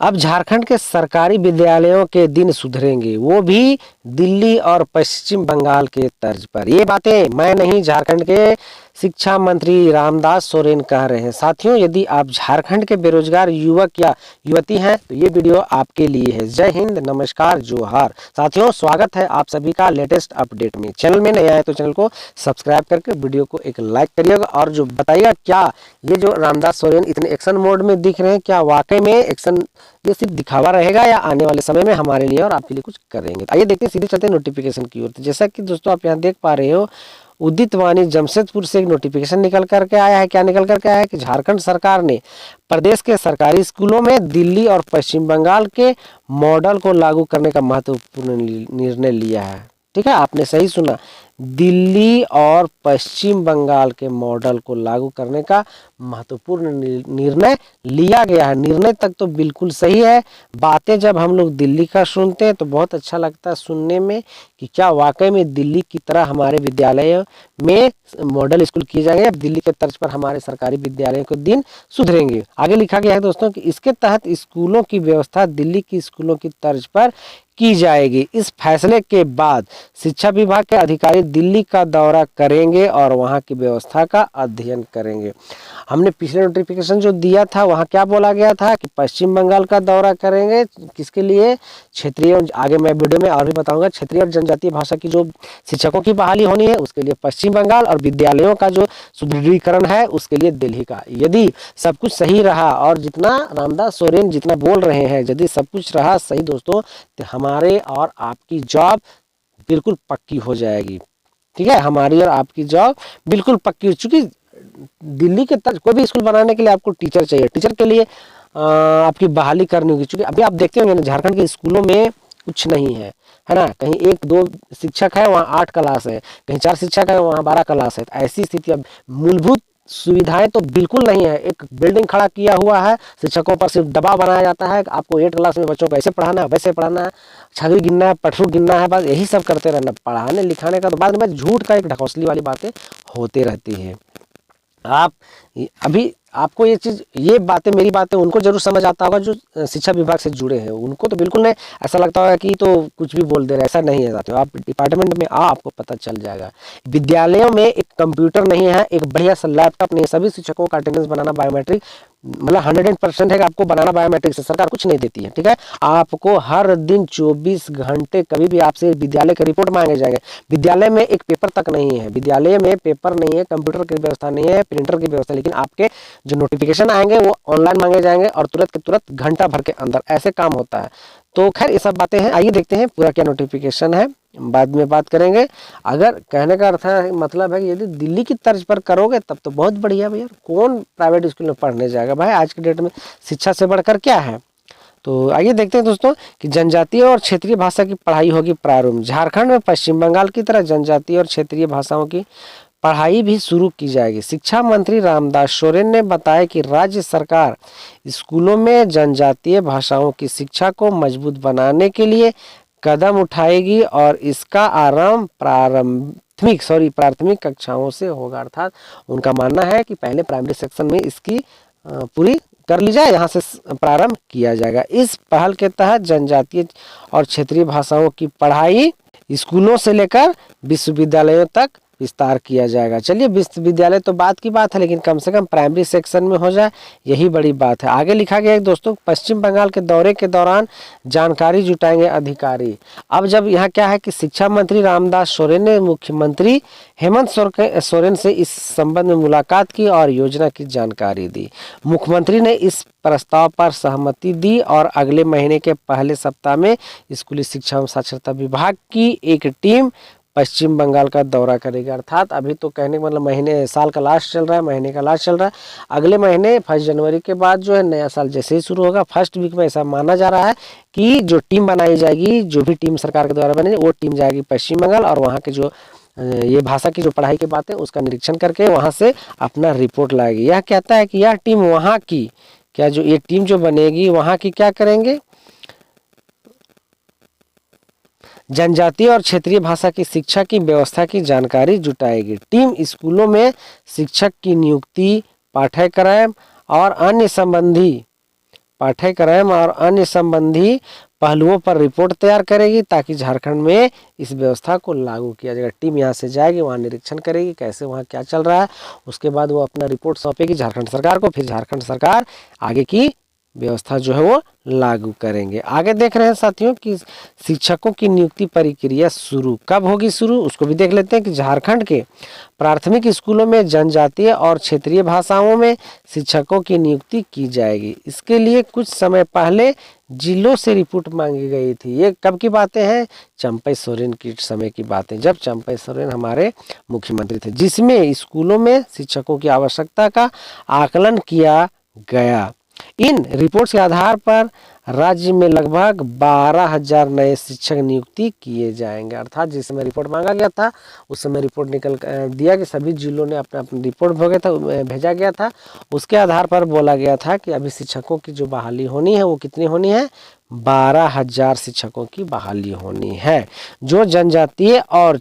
अब झारखंड के सरकारी विद्यालयों के दिन सुधरेंगे, वो भी दिल्ली और पश्चिम बंगाल के तर्ज पर। ये बातें मैं नहीं, झारखंड के शिक्षा मंत्री रामदास सोरेन कह रहे हैं। साथियों, यदि आप झारखंड के बेरोजगार युवक या युवती हैं तो ये वीडियो आपके लिए है। जय हिंद, नमस्कार, जोहार। साथियों, स्वागत है आप सभी का लेटेस्ट अपडेट में। चैनल में नया है तो चैनल को सब्सक्राइब करके वीडियो को एक लाइक करिएगा और जो बताइएगा क्या ये जो रामदास सोरेन इतने एक्शन मोड में दिख रहे हैं, क्या वाकई में एक्शन ये सिर्फ दिखावा रहेगा या आने वाले समय में हमारे लिए और आपके लिए कुछ करेंगे। आइए देखते हैं, सीधे चलते हैं नोटिफिकेशन की ओर। तो जैसा कि दोस्तों आप यहाँ देख पा रहे हो, उदित वाणी जमशेदपुर से एक नोटिफिकेशन निकल करके आया है। क्या निकल करके आया है कि झारखंड सरकार ने प्रदेश के सरकारी स्कूलों में दिल्ली और पश्चिम बंगाल के मॉडल को लागू करने का महत्वपूर्ण निर्णय लिया है। ठीक है, आपने सही सुना, दिल्ली और पश्चिम बंगाल के मॉडल को लागू करने का महत्वपूर्ण निर्णय लिया गया है। निर्णय तक तो बिल्कुल सही है। बातें जब हम लोग दिल्ली का सुनते हैं तो बहुत अच्छा लगता है सुनने में कि क्या वाकई में दिल्ली की तरह हमारे विद्यालयों में मॉडल स्कूल किए जाएंगे, अब दिल्ली के तर्ज पर हमारे सरकारी विद्यालयों के दिन सुधरेंगे। आगे लिखा गया है दोस्तों कि इसके तहत स्कूलों की व्यवस्था दिल्ली की स्कूलों की तर्ज पर की जाएगी। इस फैसले के बाद शिक्षा विभाग के अधिकारी दिल्ली का दौरा करेंगे और वहां की व्यवस्था का अध्ययन करेंगे। हमने पिछले नोटिफिकेशन जो दिया था वहां क्या बोला गया था कि पश्चिम बंगाल का दौरा करेंगे, किसके लिए? क्षेत्रीय, आगे मैं वीडियो में और भी बताऊंगा, क्षेत्रीय और जनजातीय भाषा की जो शिक्षकों की बहाली होनी है उसके लिए पश्चिम बंगाल, और विद्यालयों का जो सुदृढ़ीकरण है उसके लिए दिल्ली का। यदि सब कुछ सही रहा और जितना रामदास सोरेन जितना बोल रहे हैं, यदि सब कुछ रहा सही दोस्तों, तो हमारे और आपकी जॉब बिल्कुल पक्की हो जाएगी। ठीक है, हमारी और आपकी जॉब बिल्कुल पक्की हो चुकी। दिल्ली के तर्ज कोई भी स्कूल बनाने के लिए आपको टीचर चाहिए, टीचर के लिए आपकी बहाली करनी होगी। चूंकि अभी आप देखते होंगे ना, झारखंड के स्कूलों में कुछ नहीं है, है ना, कहीं 1-2 शिक्षक है वहाँ 8 क्लास है, कहीं 4 शिक्षक है वहाँ 12 क्लास है। ऐसी स्थिति, अब मूलभूत सुविधाएं तो बिल्कुल नहीं है। एक बिल्डिंग खड़ा किया हुआ है, शिक्षकों पर सिर्फ दबाव बनाया जाता है, आपको 8 क्लास में बच्चों को ऐसे पढ़ाना है, वैसे पढ़ाना है, छवि गिनना है, पटरू गिनना है, बस यही सब करते रहना। पढ़ाने लिखाने का तो बाद में झूठ का एक ढकोसली वाली बातें होते रहती है। आप अभी आपको ये चीज़, ये बातें, मेरी बातें उनको जरूर समझ आता होगा जो शिक्षा विभाग से जुड़े हैं। उनको तो बिल्कुल नहीं ऐसा लगता होगा कि तो कुछ भी बोल दे रहे, ऐसा नहीं है साथियों। आप डिपार्टमेंट में आपको पता चल जाएगा। विद्यालयों में एक कंप्यूटर नहीं है, एक बढ़िया सा लैपटॉप नहीं है, सभी शिक्षकों का अटेंडेंस बनाना बायोमेट्रिक, मतलब 100% है कि आपको बनाना बायोमेट्रिक से, सरकार कुछ नहीं देती है। ठीक है, आपको हर दिन 24 घंटे कभी भी आपसे विद्यालय के रिपोर्ट मांगे जाएंगे। विद्यालय में एक पेपर तक नहीं है, विद्यालय में पेपर नहीं है, कंप्यूटर की व्यवस्था नहीं है, प्रिंटर की व्यवस्था, लेकिन आपके जो नोटिफिकेशन आएंगे वो ऑनलाइन मांगे जाएंगे और तुरंत के तुरंत घंटा भर के अंदर ऐसे काम होता है। तो खैर ये सब बातें हैं, आइए देखते हैं पूरा क्या नोटिफिकेशन है, बाद में बात करेंगे। अगर कहने का अर्थ है, मतलब है कि यदि दिल्ली की तर्ज पर करोगे तब तो बहुत बढ़िया भैया। कौन प्राइवेट स्कूल में पढ़ने जाएगा भाई, आज की डेट में शिक्षा से बढ़कर क्या है। तो आइए देखते हैं दोस्तों कि जनजातीय और क्षेत्रीय भाषा की पढ़ाई होगी प्रारंभ। झारखंड में पश्चिम बंगाल की तरह जनजातीय और क्षेत्रीय भाषाओं की पढ़ाई भी शुरू की जाएगी। शिक्षा मंत्री रामदास सोरेन ने बताया कि राज्य सरकार स्कूलों में जनजातीय भाषाओं की शिक्षा को मजबूत बनाने के लिए कदम उठाएगी और इसका आरंभ प्राथमिक कक्षाओं से होगा। अर्थात उनका मानना है कि पहले प्राइमरी सेक्शन में इसकी पूरी कर ली जाए, यहाँ से प्रारंभ किया जाएगा। इस पहल के तहत जनजातीय और क्षेत्रीय भाषाओं की पढ़ाई स्कूलों से लेकर विश्वविद्यालयों तक विस्तार किया जाएगा। चलिए, विश्वविद्यालय तो बात की बात है, लेकिन कम से कम प्राइमरी सेक्शन में हो जाए, यही बड़ी बात है। आगे लिखा गया है दोस्तों, पश्चिम बंगाल के दौरे के दौरान जानकारी जुटाएंगे अधिकारी। अब जब यहाँ क्या है कि शिक्षा मंत्री रामदास सोरेन ने मुख्यमंत्री हेमंत सोरेन से इस संबंध में मुलाकात की और योजना की जानकारी दी। मुख्यमंत्री ने इस प्रस्ताव पर सहमति दी और अगले महीने के पहले सप्ताह में स्कूली शिक्षा एवं साक्षरता विभाग की एक टीम पश्चिम बंगाल का दौरा करेगा। अर्थात अभी तो कहने का मतलब महीने, साल का लास्ट चल रहा है, महीने का लास्ट चल रहा है। अगले महीने 1 जनवरी के बाद जो है नया साल जैसे ही शुरू होगा, फर्स्ट वीक में ऐसा माना जा रहा है कि जो टीम बनाई जाएगी, जो भी टीम सरकार के द्वारा बनेगी, वो टीम जाएगी पश्चिम बंगाल और वहाँ के जो ये भाषा की जो पढ़ाई की बात है उसका निरीक्षण करके वहाँ से अपना रिपोर्ट लाएगी। यह कहता है कि यह टीम वहाँ की, क्या जो ये टीम जो बनेगी वहाँ की क्या करेंगे, जनजातीय और क्षेत्रीय भाषा की शिक्षा की व्यवस्था की जानकारी जुटाएगी। टीम स्कूलों में शिक्षक की नियुक्ति, पाठ्यक्रम और अन्य संबंधी पाठ्यक्रम और अन्य संबंधी पहलुओं पर रिपोर्ट तैयार करेगी ताकि झारखंड में इस व्यवस्था को लागू किया जाएगा। टीम यहाँ से जाएगी, वहाँ निरीक्षण करेगी कैसे वहाँ क्या चल रहा है, उसके बाद वो अपना रिपोर्ट सौंपेगी झारखंड सरकार को, फिर झारखंड सरकार आगे की व्यवस्था जो है वो लागू करेंगे। आगे देख रहे हैं साथियों कि शिक्षकों की नियुक्ति प्रक्रिया शुरू कब होगी शुरू, उसको भी देख लेते हैं कि झारखंड के प्राथमिक स्कूलों में जनजातीय और क्षेत्रीय भाषाओं में शिक्षकों की नियुक्ति की जाएगी। इसके लिए कुछ समय पहले जिलों से रिपोर्ट मांगी गई थी। ये कब की बातें हैं, चंपई सोरेन के समय की बातें, जब चंपई सोरेन हमारे मुख्यमंत्री थे, जिसमें स्कूलों में शिक्षकों की आवश्यकता का आकलन किया गया। इन रिपोर्ट्स के आधार पर राज्य में लगभग 12,000 नए शिक्षक नियुक्ति किए जाएंगे। अर्थात जिस समय रिपोर्ट मांगा गया था उस समय रिपोर्ट निकल दिया कि सभी जिलों ने अपना अपनी रिपोर्ट भेजा गया था। उसके आधार पर बोला गया था कि अभी शिक्षकों की जो बहाली होनी है वो कितनी होनी है, 12,000 शिक्षकों की बहाली होनी है। जो जनजातीय और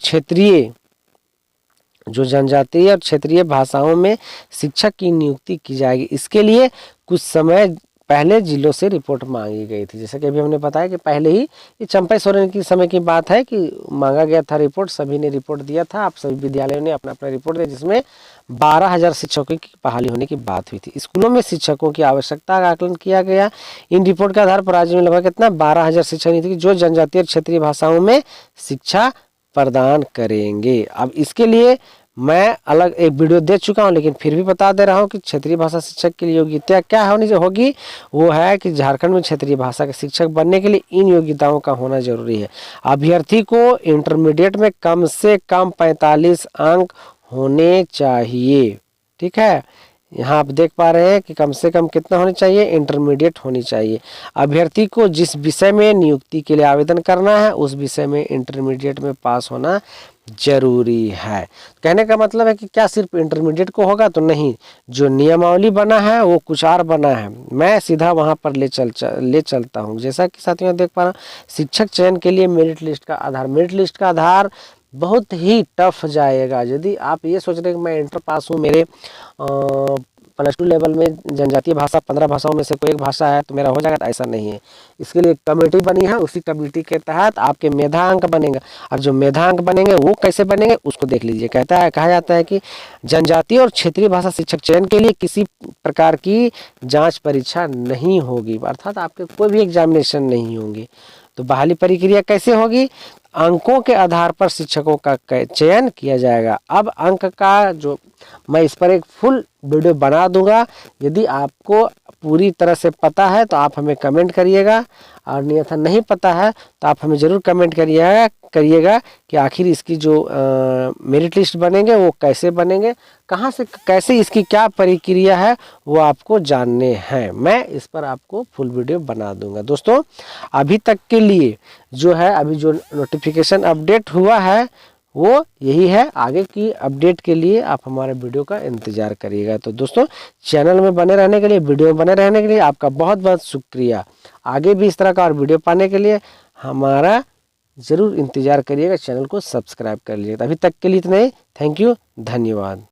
क्षेत्रीय भाषाओं में शिक्षक की नियुक्ति की जाएगी। इसके लिए कुछ समय पहले जिलों से रिपोर्ट मांगी गई थी। जैसे कि अभी हमने बताया कि पहले ही ये चंपई सोरेन की समय की बात है कि मांगा गया था रिपोर्ट, सभी ने रिपोर्ट दिया था। आप सभी विद्यालयों ने अपना अपना रिपोर्ट दिया जिसमें 12,000 शिक्षकों की बहाली होने की बात हुई थी। स्कूलों में शिक्षकों की आवश्यकता का आकलन किया गया। इन रिपोर्ट के आधार पर राज्य में लगभग कितना 12,000 शिक्षक नियुक्ति जो जनजातीय और क्षेत्रीय भाषाओं में शिक्षा प्रदान करेंगे। अब इसके लिए मैं अलग एक वीडियो दे चुका हूं, लेकिन फिर भी बता दे रहा हूं कि क्षेत्रीय भाषा शिक्षक के लिए योग्यता क्या होनी जो होगी, वो है कि झारखंड में क्षेत्रीय भाषा के शिक्षक बनने के लिए इन योग्यताओं का होना जरूरी है। अभ्यर्थी को इंटरमीडिएट में कम से कम 45 अंक होने चाहिए। ठीक है, यहाँ आप देख पा रहे हैं कि कम से कम कितना होनी चाहिए, इंटरमीडिएट होनी चाहिए। अभ्यर्थी को जिस विषय में नियुक्ति के लिए आवेदन करना है उस विषय में इंटरमीडिएट में पास होना जरूरी है। कहने का मतलब है कि क्या सिर्फ इंटरमीडिएट को होगा, तो नहीं, जो नियमावली बना है वो कुछ और बना है। मैं सीधा वहां पर ले चलता हूं। जैसा कि साथियों देख पा रहा हूं, शिक्षक चयन के लिए मेरिट लिस्ट का आधार बहुत ही टफ जाएगा। यदि आप ये सोच रहे हैं कि मैं इंटर पास हूँ, मेरे +2 लेवल में जनजातीय भाषा 15 भाषाओं में से कोई एक भाषा है तो मेरा हो जाएगा, तो ऐसा नहीं है। इसके लिए कमेटी बनी है, उसी कमेटी के तहत आपके मेधांक बनेंगे। और जो मेधांक बनेंगे वो कैसे बनेंगे उसको देख लीजिए। कहा जाता है कि जनजातीय और क्षेत्रीय भाषा शिक्षक चयन के लिए किसी प्रकार की जांच परीक्षा नहीं होगी, अर्थात आपके कोई भी एग्जामिनेशन नहीं होंगे। तो बहाली प्रक्रिया कैसे होगी, अंकों के आधार पर शिक्षकों का चयन किया जाएगा। अब अंक का जो मैं इस पर एक फुल वीडियो बना दूंगा, यदि आपको पूरी तरह से पता है तो आप हमें कमेंट करिएगा, और अन्यथा नहीं पता है तो आप हमें ज़रूर कमेंट करिएगा कि आखिर इसकी जो मेरिट लिस्ट बनेंगे वो कैसे बनेंगे, कहाँ से कैसे, इसकी क्या प्रक्रिया है वो आपको जानने हैं। मैं इस पर आपको फुल वीडियो बना दूंगा। दोस्तों अभी तक के लिए जो है, अभी जो नोटिफिकेशन अपडेट हुआ है वो यही है। आगे की अपडेट के लिए आप हमारे वीडियो का इंतजार करिएगा। तो दोस्तों चैनल में बने रहने के लिए, वीडियो में बने रहने के लिए आपका बहुत बहुत शुक्रिया। आगे भी इस तरह का और वीडियो पाने के लिए हमारा ज़रूर इंतजार करिएगा, चैनल को सब्सक्राइब कर लीजिएगा। अभी तक के लिए इतना ही। थैंक यू, धन्यवाद।